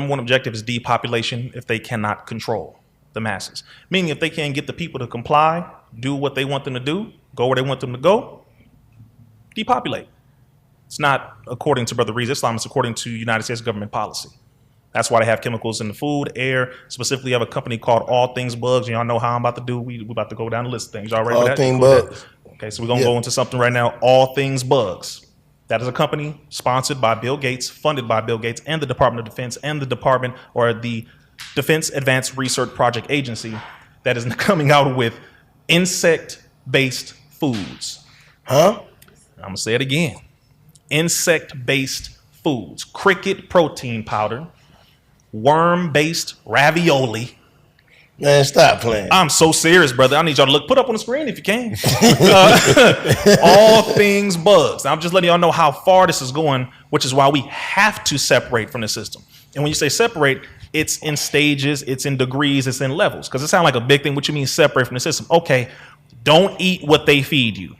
Number one objective is depopulation if they cannot control the masses. Meaning if they can't get the people to comply, do what they want them to do, go where they want them to go, depopulate. It's not according to Brother Reed's Islam, it's according to United States government policy. That's why they have chemicals in the food, air. Specifically, you have a company called All Things Bugs. Y'all know how I'm about to do. We're about to go down the list of things. Y'all ready for that? All Things Bugs. Okay, so we're going to go into something right now. All Things Bugs. That is a company sponsored by Bill Gates, funded by Bill Gates and the Department of Defense and the Department or the Defense Advanced Research Project Agency that is coming out with insect-based foods. Huh? I'm going to say it again. Insect-based foods. Cricket protein powder. Worm-based ravioli. Man, stop playing. I'm so serious, brother. I need y'all to put up on the screen if you can. All Things Bugs. I'm just letting y'all know how far this is going, which is why we have to separate from the system. And when you say separate, it's in stages, it's in degrees, it's in levels. Because it sounds like a big thing. What you mean separate from the system? Okay, don't eat what they feed you.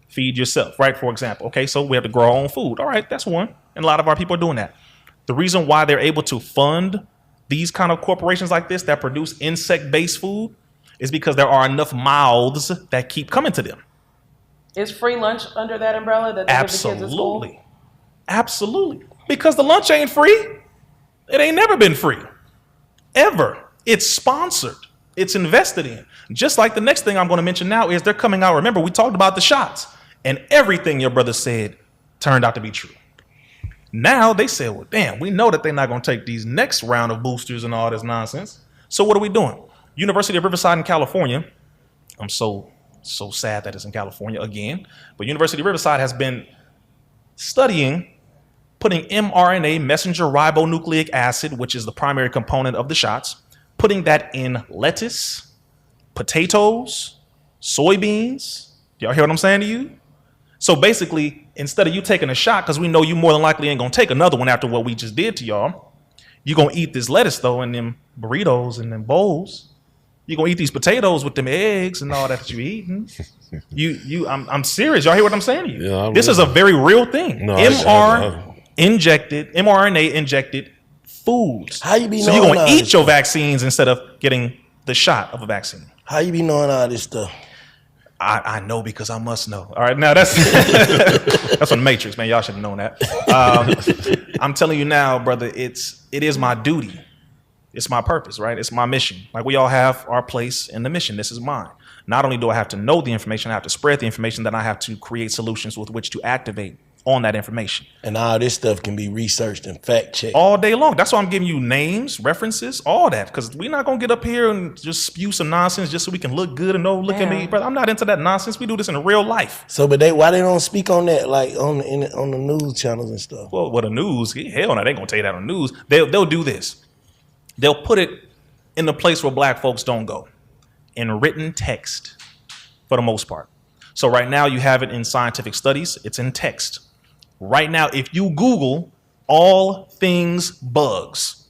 Feed yourself, right? For example. Okay, so we have to grow our own food. All right, that's one. And a lot of our people are doing that. The reason why they're able to fund these kind of corporations like this that produce insect-based food is because there are enough mouths that keep coming to them. Is free lunch under that umbrella that they give the kids at school? Absolutely. Absolutely. Because the lunch ain't free. It ain't never been free. Ever. It's sponsored. It's invested in. Just like the next thing I'm going to mention now is they're coming out. Remember, we talked about the shots and everything your brother said turned out to be true. Now they said, well, damn, we know that they're not going to take these next round of boosters and all this nonsense. So what are we doing? University of Riverside in California. I'm so sad that it's in California again. But University of Riverside has been studying putting mRNA, messenger ribonucleic acid, which is the primary component of the shots, putting that in lettuce, potatoes, soybeans. Y'all hear what I'm saying to you? So basically, instead of you taking a shot, because we know you more than likely ain't going to take another one after what we just did to y'all, you're going to eat this lettuce, though, and them burritos and them bowls. You're going to eat these potatoes with them eggs and all that you're eating. I'm serious. Y'all hear what I'm saying to you? Yeah, this is a very real thing. No, mRNA injected foods. How you be so knowing you're going to all eat this your stuff? vaccines instead of getting the shot of a vaccine. How you be knowing all this stuff? I know because I must know. All right, now that's that's on the Matrix, man. Y'all should have known that. I'm telling you now, brother. It is my duty. It's my purpose, right? It's my mission. Like we all have our place in the mission. This is mine. Not only do I have to know the information, I have to spread the information. Then I have to create solutions with which to activate on that information. And all this stuff can be researched and fact checked all day long. That's why I'm giving you names, references, all that. Because we're not going to get up here and just spew some nonsense just so we can look good and look at me. Brother, I'm not into that nonsense. We do this in real life. So, but why they don't speak on that, like on the news channels and stuff? Well, the news, hell no, they ain't going to tell you that on the news. They'll do this. They'll put it in the place where black folks don't go, in written text for the most part. So right now you have it in scientific studies. It's in text. Right now, if you Google All Things Bugs,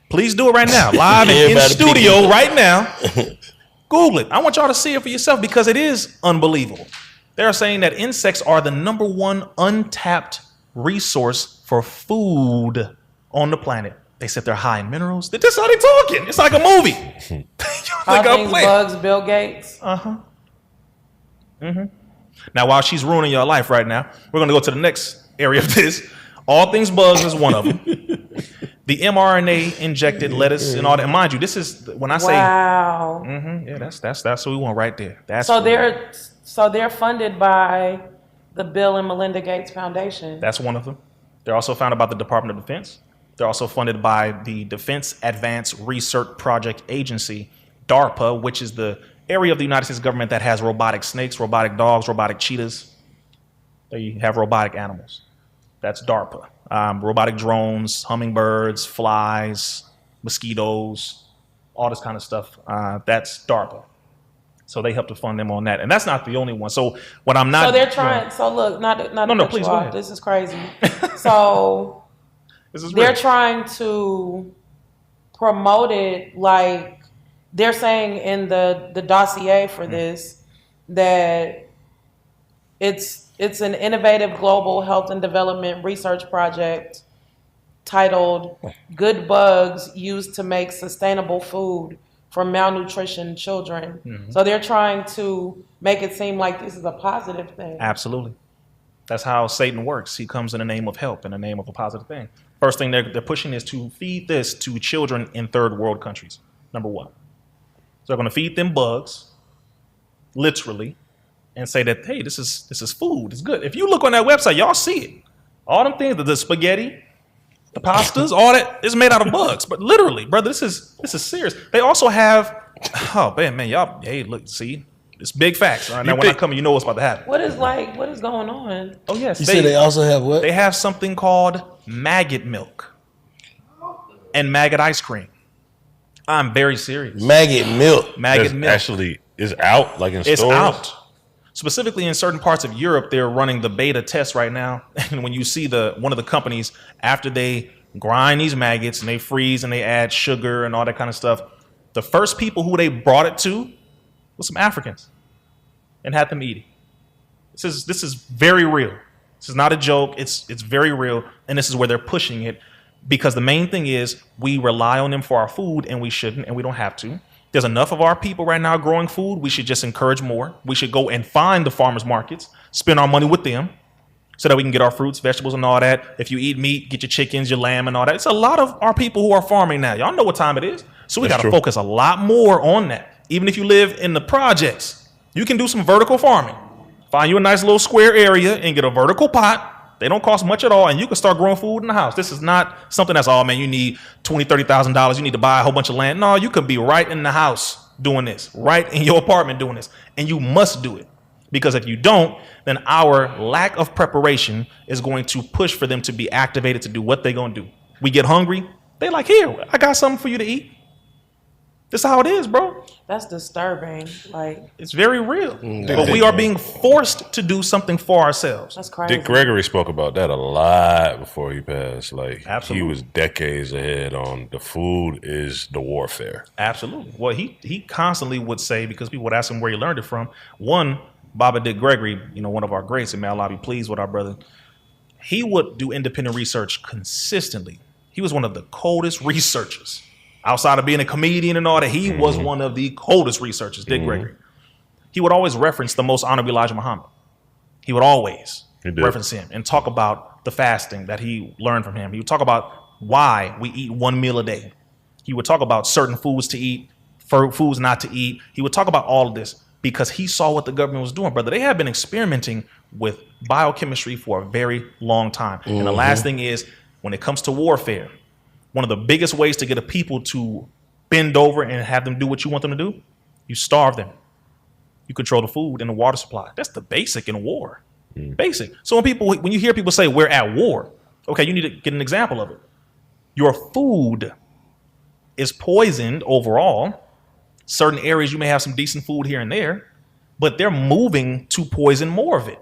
please do it right now, live and in studio right now. Google it. I want y'all to see it for yourself because it is unbelievable. They're saying that insects are the number one untapped resource for food on the planet. They said they're high in minerals. This how they talking. It's like a movie. All Things Bugs, Bill Gates. Now, while she's ruining your life right now, we're going to go to the next area of this. All Things Bugs is one of them. The mRNA injected lettuce and all that. And mind you, this is when I say, wow. Yeah, that's what we want right there. That's so they're funded by the Bill and Melinda Gates Foundation. That's one of them. They're also founded by the Department of Defense. They're also funded by the Defense Advanced Research Project Agency, DARPA, which is the area of the United States government that has robotic snakes, robotic dogs, robotic cheetahs. They have robotic animals. That's DARPA. Robotic drones, hummingbirds, flies, mosquitoes, all this kind of stuff. That's DARPA. So they help to fund them on that. And that's not the only one. So what I'm not... So they're trying... So look, No, please go ahead. This is crazy. So they're trying to promote it like... They're saying in the dossier for this that it's an innovative global health and development research project titled "Good Bugs Used to Make Sustainable Food for Malnutrition Children." So they're trying to make it seem like this is a positive thing. Absolutely. That's how Satan works. He comes in the name of help, in the name of a positive thing. First thing they're pushing is to feed this to children in third world countries. Number one. So they're going to feed them bugs, literally, and say that, hey, this is food. It's good. If you look on that website, y'all see it. All them things, the spaghetti, the pastas, all that is made out of bugs. But literally, brother, this is serious. They also have, oh man, y'all, hey, look, see, it's big facts. All right, now when I come, you know what's about to happen. What is going on? Oh yes, You said they also have what? They have something called maggot milk and maggot ice cream. I'm very serious. Maggot milk. Maggot milk actually is out, like in it's stores. out. Specifically in certain parts of Europe, they're running the beta test right now. And when you see one of the companies, after they grind these maggots and they freeze and they add sugar and all that kind of stuff, the first people who they brought it to was some Africans and had them eat it. This is very real. This is not a joke. It's very real. And this is where they're pushing it, because the main thing is we rely on them for our food, and we shouldn't, and we don't have to. There's enough of our people right now growing food. We should just encourage more. We should go and find the farmers markets, spend our money with them so that we can get our fruits, vegetables, and all that. If you eat meat, get your chickens, your lamb, and all that. It's a lot of our people who are farming now. Y'all know what time it is. So we got to focus a lot more on that. Even if you live in the projects, you can do some vertical farming. Find you a nice little square area and get a vertical pot. They don't cost much at all, and you can start growing food in the house. This is not something that's, oh man, you need $20,000, $30,000. You need to buy a whole bunch of land. No, you could be right in the house doing this, right in your apartment doing this, and you must do it. Because if you don't, then our lack of preparation is going to push for them to be activated to do what they're going to do. We get hungry. They like, here, I got something for you to eat. This is how it is, bro. That's disturbing. Like, it's very real. But we are being forced to do something for ourselves. That's crazy. Dick Gregory spoke about that a lot before he passed. Like, Absolutely. he was decades ahead on the food is the warfare. Absolutely. Well, he constantly would say, because people would ask him where he learned it from. One, Baba Dick Gregory, one of our greats, and may Allah be pleased with our brother. He would do independent research consistently. He was one of the coldest researchers. Outside of being a comedian and all that, he was one of the coldest researchers, Dick Gregory. He would always reference the most honorable Elijah Muhammad. He would always reference him and talk about the fasting that he learned from him. He would talk about why we eat one meal a day. He would talk about certain foods to eat, foods not to eat. He would talk about all of this because he saw what the government was doing, brother. They have been experimenting with biochemistry for a very long time. And the last thing is, when it comes to warfare, one of the biggest ways to get a people to bend over and have them do what you want them to do, you starve them. You control the food and the water supply. That's the basic in war. Basic. So when you hear people say we're at war, okay, you need to get an example of it. Your food is poisoned overall. Certain areas you may have some decent food here and there, but they're moving to poison more of it.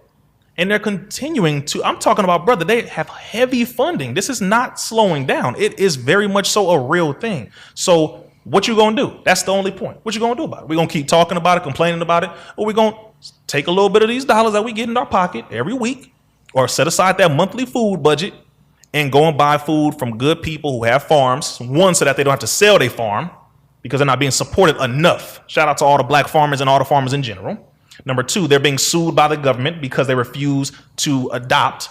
And they're continuing to, I'm talking about, brother, they have heavy funding. This is not slowing down. It is very much so a real thing. So what you going to do? That's the only point. What you going to do about it? We're going to keep talking about it, complaining about it, or we're going to take a little bit of these dollars that we get in our pocket every week, or set aside that monthly food budget and go and buy food from good people who have farms. One, so that they don't have to sell their farm because they're not being supported enough. Shout out to all the black farmers and all the farmers in general. Number two, they're being sued by the government because they refuse to adopt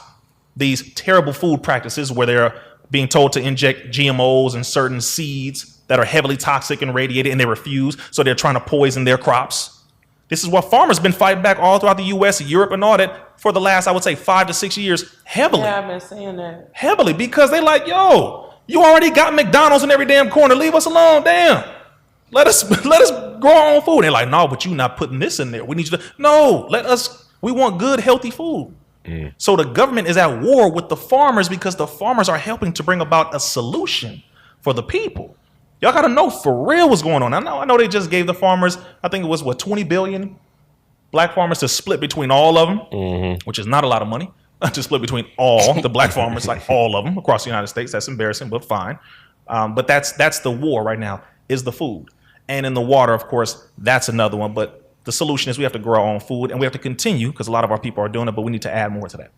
these terrible food practices where they're being told to inject GMOs and certain seeds that are heavily toxic and radiated, and they refuse. So they're trying to poison their crops. This is what farmers been fighting back all throughout the U.S., Europe, and all that for the last, I would say, 5 to 6 years, heavily. Yeah, I've been seeing that. Heavily, because they like, yo, you already got McDonald's in every damn corner. Leave us alone, damn. Let us grow our own food. They're like, no, but you're not putting this in there. We need you to, no, we want good, healthy food. So the government is at war with the farmers because the farmers are helping to bring about a solution for the people. Y'all got to know for real what's going on. I know they just gave the farmers, I think it was 20 billion black farmers to split between all of them, which is not a lot of money to split between all the black farmers, like all of them across the United States. That's embarrassing, but fine. But that's the war right now, is the food. And in the water, of course, that's another one. But the solution is we have to grow our own food, and we have to continue, because a lot of our people are doing it, but we need to add more to that.